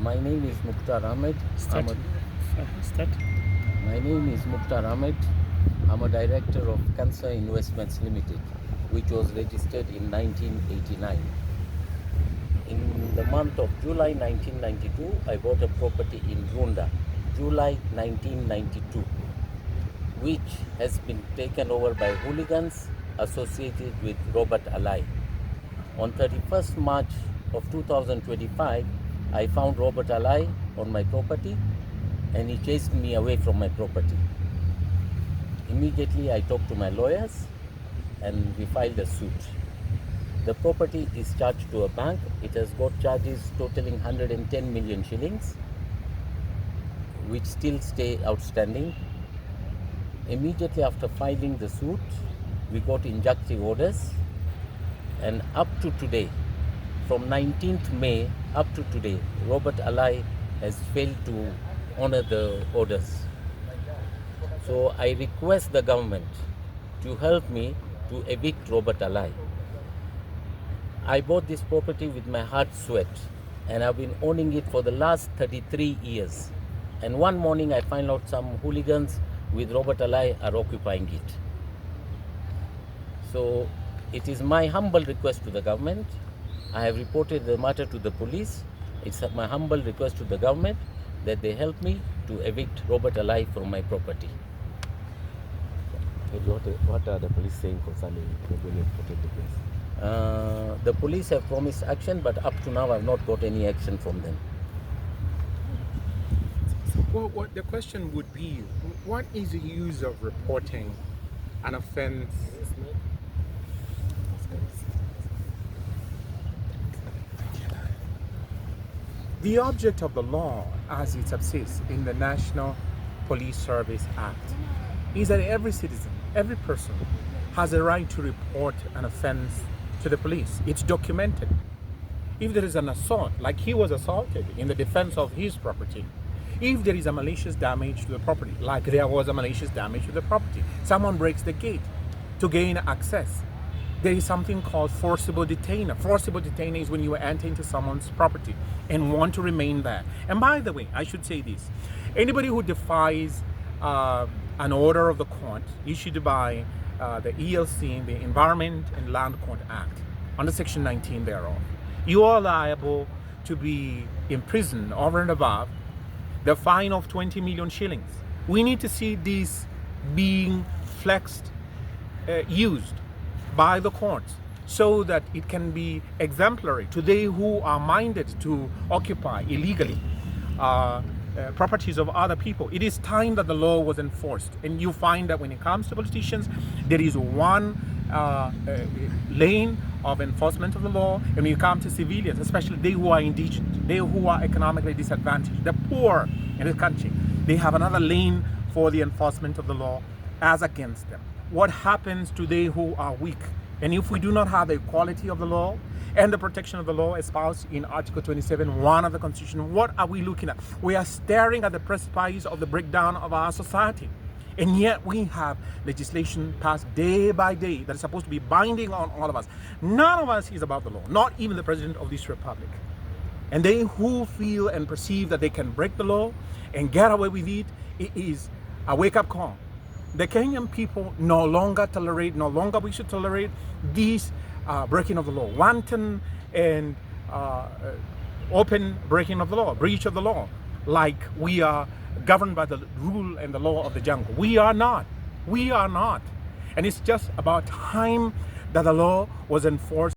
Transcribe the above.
My name is Mukhtar Ahmed. Start. My name is Mukhtar Ahmed. I'm a director of Cancer Investments Limited, which was registered in 1989. In the month of July 1992, I bought a property in Runda, July 1992, which has been taken over by hooligans associated with Robert Alai. On 31st March of 2025, I found Robert Alai on my property and he chased me away from my property. Immediately I talked to my lawyers and we filed a suit. The property is charged to a bank. It has got charges totaling 110 million shillings, which still stay outstanding. Immediately after filing the suit, we got injunctive orders, and up to today, from 19th May up to today, Robert Alai has failed to honor the orders. So I request the government to help me to evict Robert Alai. I bought this property with my heart sweat and I've been owning it for the last 33 years. And one morning I find out some hooligans with Robert Alai are occupying it. So it is my humble request to the government. I have reported the matter to the police. It's my humble request to the government that they help me to evict Robert Alai from my property. What are the police saying concerning when you reported the case? The police have promised action, but up to now I've not got any action from them. Well, the question would be, what is the use of reporting an offense? The object of the law, as it subsists in the National Police Service Act, is that every citizen, every person, has a right to report an offense to the police. It's documented. If there is an assault, like he was assaulted in the defense of his property, if there is a malicious damage to the property, like there was a malicious damage to the property, someone breaks the gate to gain access, there is something called forcible detainer. Forcible detainer is when you enter into someone's property and want to remain there. And by the way, I should say this: anybody who defies an order of the court issued by the ELC, the Environment and Land Court Act, under Section 19 thereof, you are liable to be imprisoned over and above the fine of 20 million shillings. We need to see this being flexed, used by the courts so that it can be exemplary to they who are minded to occupy illegally properties of other people. It is time that the law was enforced, and you find that when it comes to politicians, there is one lane of enforcement of the law, and when you come to civilians, especially they who are indigent, they who are economically disadvantaged, the poor in this country, they have another lane for the enforcement of the law as against them. What happens to they who are weak? And if we do not have the equality of the law and the protection of the law espoused in Article 27(1) of the Constitution, what are we looking at? We are staring at the precipice of the breakdown of our society. And yet we have legislation passed day by day that is supposed to be binding on all of us. None of us is about the law, not even the President of this Republic. And they who feel and perceive that they can break the law and get away with it, it is a wake-up call. The Kenyan people no longer we should tolerate this breaking of the law, wanton and open breaking of the law, breach of the law, like we are governed by the rule and the law of the jungle. We are not. We are not. And it's just about time that the law was enforced.